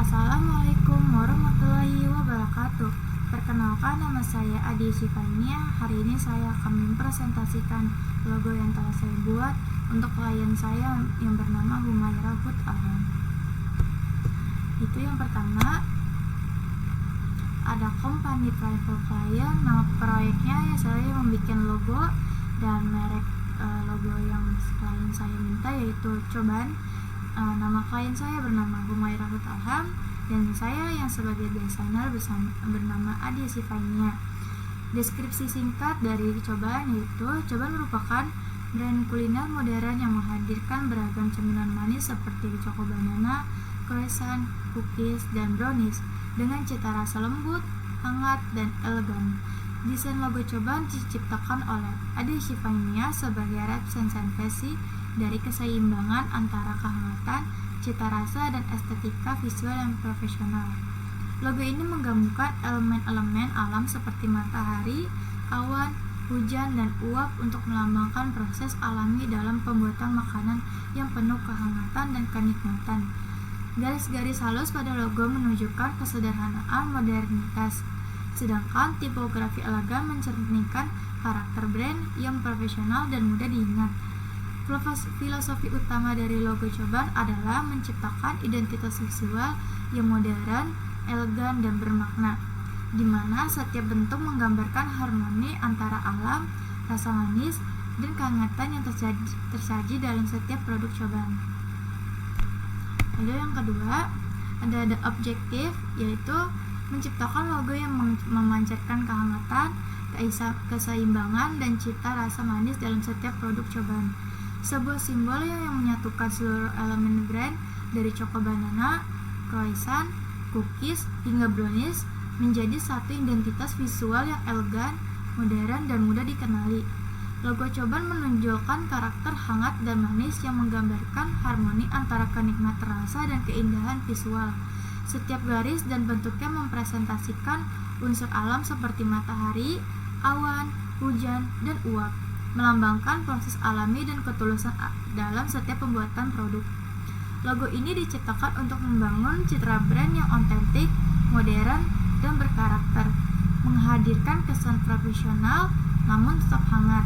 Assalamualaikum warahmatullahi wabarakatuh. Perkenalkan, nama saya Adi Sifania. Hari ini saya akan mempresentasikan logo yang telah saya buat untuk klien saya yang bernama Humaira Hud Alham. Itu yang pertama, ada company private client. Nama proyeknya ya saya membuat logo dan merek logo yang klien saya minta yaitu Coban. Nama klien saya bernama Humaira Hud Alham dan saya yang sebagai desainer bernama Adi Sifania. Deskripsi singkat dari Coban yaitu Coban merupakan brand kuliner modern yang menghadirkan beragam cemilan manis seperti choco banana, croissant, cookies, dan brownies dengan cita rasa lembut, hangat, dan elegan. Desain logo Coban diciptakan oleh Adi Sifania sebagai representasi dari keseimbangan antara kehangatan, cita rasa, dan estetika visual yang profesional. Logo ini menggabungkan elemen-elemen alam seperti matahari, awan, hujan, dan uap untuk melambangkan proses alami dalam pembuatan makanan yang penuh kehangatan dan kenikmatan. Garis-garis halus pada logo menunjukkan kesederhanaan modernitas, sedangkan tipografi elegan mencerminkan karakter brand yang profesional dan mudah diingat. Filosofi utama dari logo Coban adalah menciptakan identitas visual yang modern, elegan, dan bermakna, di mana setiap bentuk menggambarkan harmoni antara alam, rasa manis, dan kehangatan yang tersaji dalam setiap produk Coban. Lalu yang kedua, ada the objective, yaitu menciptakan logo yang memancarkan kehangatan, keseimbangan, dan cita rasa manis dalam setiap produk Coban. Sebuah simbol yang menyatukan seluruh elemen brand dari choco banana, croissant, cookies, hingga brownies menjadi satu identitas visual yang elegan, modern, dan mudah dikenali. Logo Coban menonjolkan karakter hangat dan manis yang menggambarkan harmoni antara kenikmatan rasa dan keindahan visual. Setiap garis dan bentuknya mempresentasikan unsur alam seperti matahari, awan, hujan, dan uap, melambangkan proses alami dan ketulusan dalam setiap pembuatan produk. Logo ini diciptakan untuk membangun citra brand yang otentik, modern, dan berkarakter, menghadirkan kesan profesional namun tetap hangat.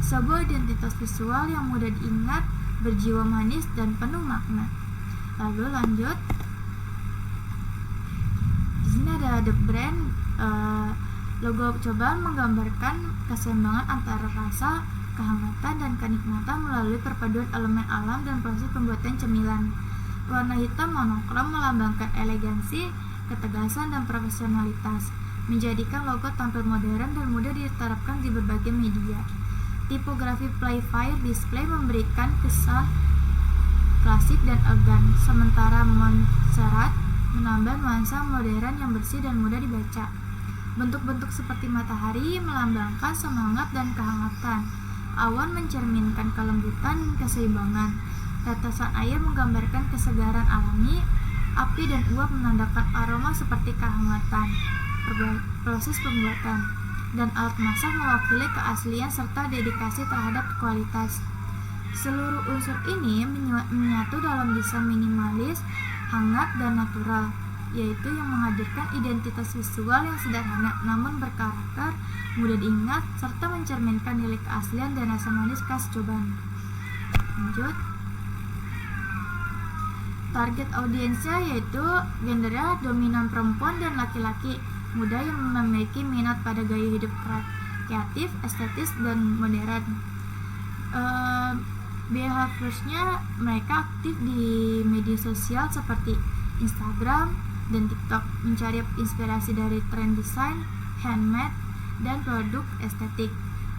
Sebuah identitas visual yang mudah diingat, berjiwa manis, dan penuh makna. Lalu lanjut. Di sini ada the brand. Logo Coban menggambarkan keseimbangan antara rasa, kehangatan, dan kenikmatan melalui perpaduan elemen alam dan proses pembuatan cemilan. Warna hitam monokrom melambangkan elegansi, ketegasan, dan profesionalitas, menjadikan logo tampil modern dan mudah diterapkan di berbagai media. Tipografi Playfire Display memberikan kesan klasik dan elegan, sementara Montserrat menambah nuansa modern yang bersih dan mudah dibaca. Bentuk-bentuk seperti matahari melambangkan semangat dan kehangatan, awan mencerminkan kelembutan dan keseimbangan, tetesan air menggambarkan kesegaran alami, api dan uap menandakan aroma seperti kehangatan, proses pembuatan, dan alat masak mewakili keaslian serta dedikasi terhadap kualitas. Seluruh unsur ini menyatu dalam desain minimalis, hangat, dan natural, yaitu yang menghadirkan identitas visual yang sederhana namun berkarakter, mudah diingat, serta mencerminkan nilai keaslian dan rasa manis khas Coban. Lanjut. Target audiensnya yaitu gendernya dominan perempuan dan laki-laki muda yang memiliki minat pada gaya hidup kreatif, estetis, dan modern. Behaviorsnya mereka aktif di media sosial seperti Instagram dan TikTok, mencari inspirasi dari tren desain, handmade, dan produk estetik.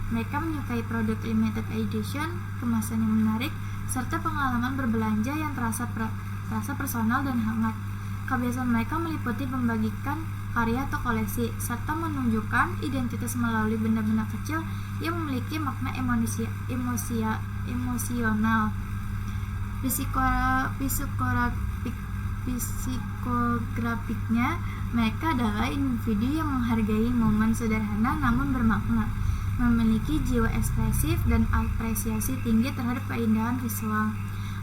Mereka menyukai produk limited edition, kemasan yang menarik, serta pengalaman berbelanja yang terasa personal dan hangat. Kebiasaan mereka meliputi membagikan karya atau koleksi, serta menunjukkan identitas melalui benda-benda kecil yang memiliki makna emosional. Psikografiknya, mereka adalah individu yang menghargai momen sederhana namun bermakna, memiliki jiwa ekspresif dan apresiasi tinggi terhadap keindahan visual.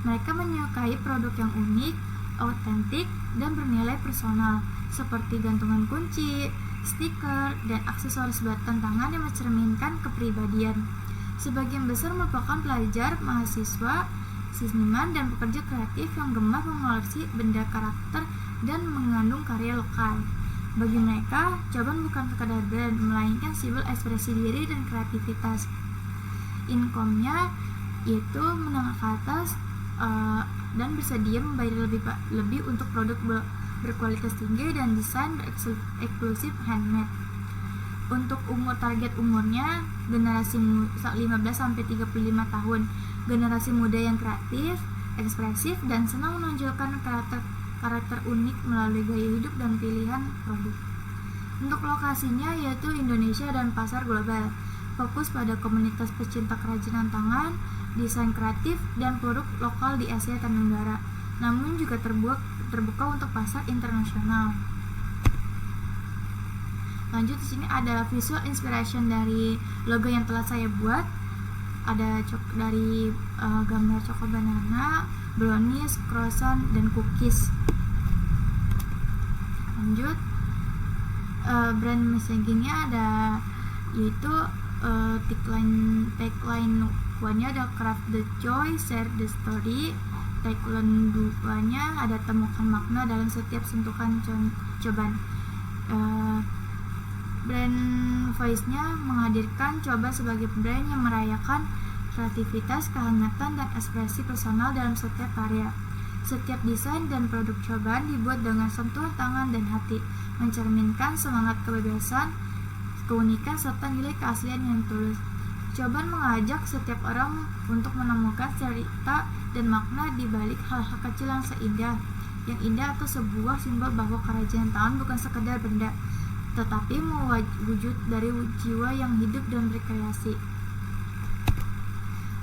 Mereka menyukai produk yang unik, autentik, dan bernilai personal, seperti gantungan kunci, stiker, dan aksesoris buatan tangan yang mencerminkan kepribadian. Sebagian besar merupakan pelajar, mahasiswa, seniman, dan pekerja kreatif yang gemar mengoleksi benda karakter dan mengandung karya lokal. Bagi mereka, coban bukan sekadar brand, melainkan simbol ekspresi diri dan kreativitas. Income-nya yaitu menengah ke atas dan bersedia membayar lebih untuk produk berkualitas tinggi dan desain eksklusif handmade. Untuk target umurnya generasi 15-35 tahun, generasi muda yang kreatif, ekspresif, dan senang menonjolkan karakter unik melalui gaya hidup dan pilihan produk. Untuk lokasinya yaitu Indonesia dan pasar global, fokus pada komunitas pecinta kerajinan tangan, desain kreatif, dan produk lokal di Asia Tenggara, namun juga terbuka untuk pasar internasional. Lanjut, di sini ada visual inspiration dari logo yang telah saya buat. Ada dari gambar coko banana, brownies, croissant, dan cookies. Lanjut, brand messagingnya ada yaitu tagline 1-nya ada craft the joy, share the story. Tagline 2-nya ada temukan makna dalam setiap sentuhan coban. Brand voice-nya menghadirkan coba sebagai brand yang merayakan kreativitas, kehangatan, dan ekspresi personal dalam setiap karya. Setiap desain dan produk coban dibuat dengan sentuhan tangan dan hati, mencerminkan semangat kebebasan, keunikan, serta nilai keaslian yang tulus. Coban mengajak setiap orang untuk menemukan cerita dan makna di balik hal-hal kecil yang indah atau sebuah simbol bahwa kerajinan tangan bukan sekedar benda, tetapi mewujud dari jiwa yang hidup dan berkreasi.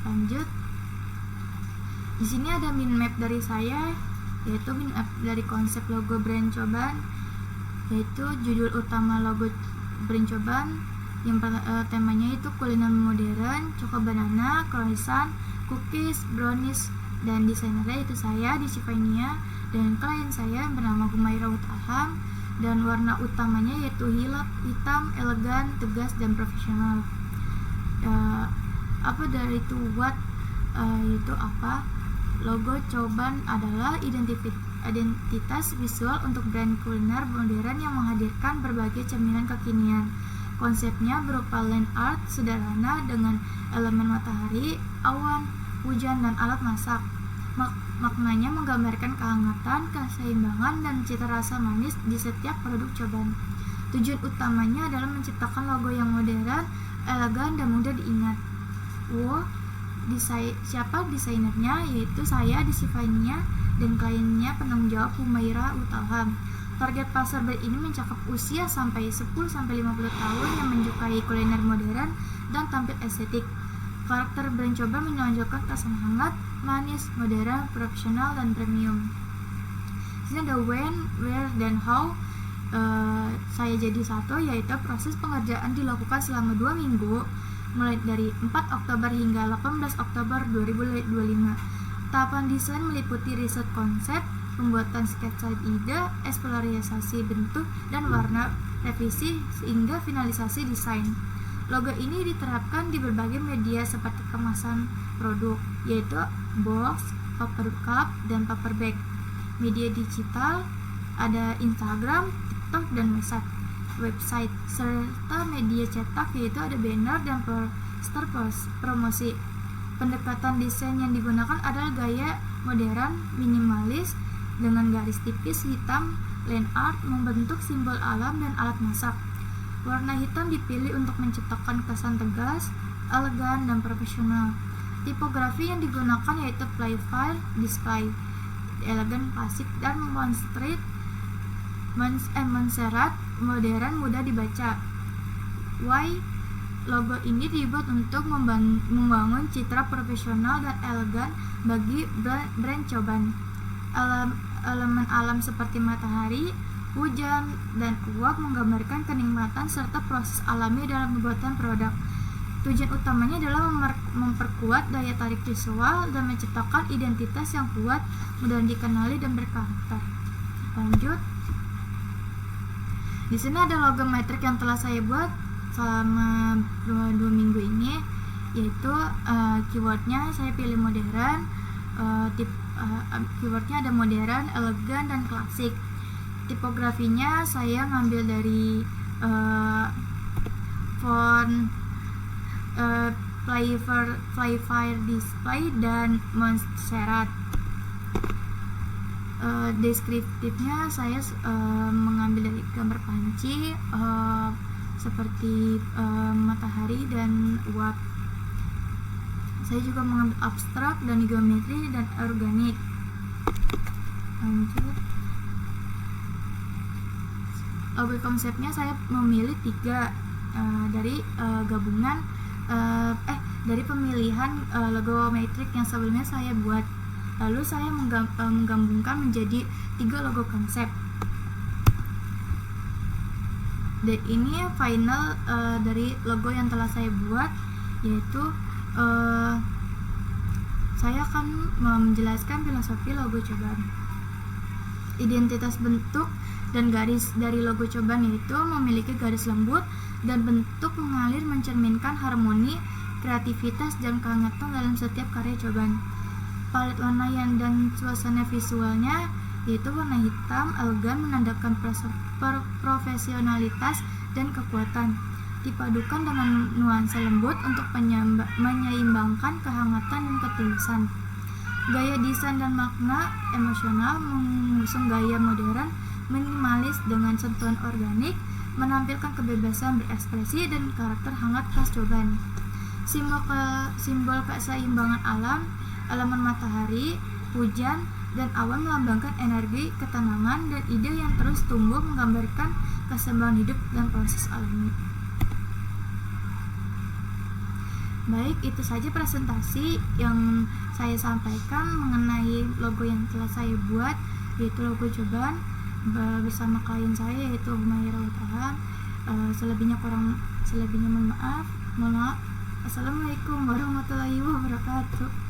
Lanjut, di sini ada mind map dari saya, yaitu mind map dari konsep logo brand coban, yaitu judul utama logo brand coban yang temanya itu kuliner modern, coko banana, croissant, cookies, brownies, dan desainernya itu saya di Sivania dan klien saya yang bernama Humaira Uthaham, dan warna utamanya yaitu hitam, elegan, tegas, dan profesional. Logo coban adalah identitas visual untuk brand kuliner modern yang menghadirkan berbagai cemilan kekinian. Konsepnya berupa land art sederhana dengan elemen matahari, awan, hujan, dan alat masak. Maknanya menggambarkan kehangatan, keseimbangan, dan cita rasa manis di setiap produk coban. Tujuan utamanya adalah menciptakan logo yang modern, elegan, dan mudah diingat. Siapa desainernya? Yaitu saya di Sivania dan kliennya penanggung jawab Humaira Uthaham. Target pasar brand ini mencakup usia sampai 10-50 tahun yang menyukai kuliner modern dan tampil estetik. Karakter brand coban menonjolkan kesan hangat, manis, modern, profesional, dan premium. Di sini ada when, where, dan how. Saya jadi satu, yaitu proses pengerjaan dilakukan selama 2 minggu, mulai dari 4 Oktober hingga 18 Oktober 2025. Tahapan desain meliputi riset konsep, pembuatan sketsa ide, eksplorasi bentuk dan warna, revisi, hingga finalisasi desain. Logo ini diterapkan di berbagai media seperti kemasan produk, yaitu box, paper cup, dan paper bag. Media digital ada Instagram, TikTok, dan website, serta media cetak yaitu ada banner dan poster promosi. Pendekatan desain yang digunakan adalah gaya modern, minimalis, dengan garis tipis hitam, land art, membentuk simbol alam dan alat masak. Warna hitam dipilih untuk menciptakan kesan tegas, elegan, dan profesional. Tipografi yang digunakan yaitu Playfile Display, elegan, klasik, dan Montserrat, modern, mudah dibaca. Why? Logo ini dibuat untuk membangun citra profesional dan elegan bagi brand coban. Elemen alam seperti matahari, hujan, dan uap menggambarkan kenikmatan serta proses alami dalam pembuatan produk. Tujuan utamanya adalah memperkuat daya tarik visual dan menciptakan identitas yang kuat, mudah dikenali dan berkarakter. Lanjut. Di sini ada logo Matrix yang telah saya buat selama 2 minggu ini, yaitu keywordnya saya pilih modern. Keywordnya ada modern, elegan, dan klasik. Tipografinya saya ngambil dari font Playfire Display dan Montserrat. Deskriptifnya saya mengambil dari gambar panci seperti matahari dan uap. Saya juga mengambil abstrak dan geometri dan organik. Lanjut. Logo konsepnya saya memilih 3 dari gabungan dari pemilihan logo Matrix yang sebelumnya saya buat. Lalu saya menggabungkan menjadi 3 logo konsep. Dan ini final dari logo yang telah saya buat, yaitu saya akan menjelaskan filosofi logo cobaan. Identitas bentuk dan garis dari logo cobaan yaitu memiliki garis lembut dan bentuk mengalir mencerminkan harmoni, kreativitas, dan kehangatan dalam setiap karya cobaan. Palet warna dan suasana visualnya yaitu warna hitam elegan menandakan profesionalitas dan kekuatan, dipadukan dengan nuansa lembut untuk menyeimbangkan kehangatan dan ketulusan. Gaya desain dan makna emosional mengusung gaya modern minimalis dengan sentuhan organik, menampilkan kebebasan berekspresi dan karakter hangat khas cobaan. Simbol keseimbangan alam, elemen matahari, hujan, dan awan melambangkan energi, ketenangan, dan ide yang terus tumbuh, menggambarkan keseimbangan hidup dan proses alami. Baik, itu saja presentasi yang saya sampaikan mengenai logo yang telah saya buat, yaitu logo cobaan bersama klien saya yaitu Humaira Utahan. Selebihnya mohon maaf. Assalamualaikum warahmatullahi wabarakatuh.